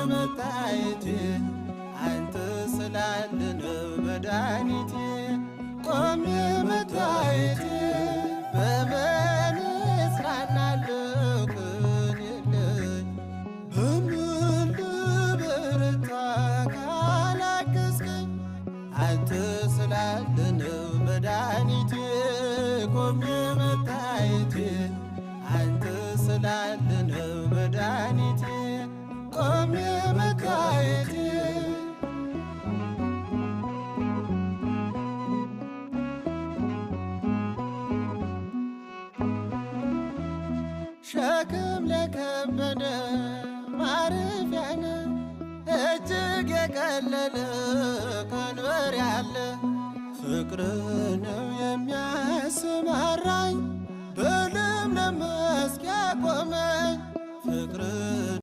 መታየቴ አንተ ስላለ ነው መድኃኒቴ ቆሜ መታየቴ በምን እጽናናለሁ ቀን የለኝ በምን ልበረታ ካላገዝከኝ አንተ ስላለ ነው መድኃኒቴ ቆሜ መታየቴ አንተ ስላለ ነው መድኃኒቴ ቆሜ መታየቴ ሸክም ለከበደ ማረፊያ ነህ እጅግ የቀለለ ቀንበር ያለ ፍቅር ነው የሚያሰማራኝ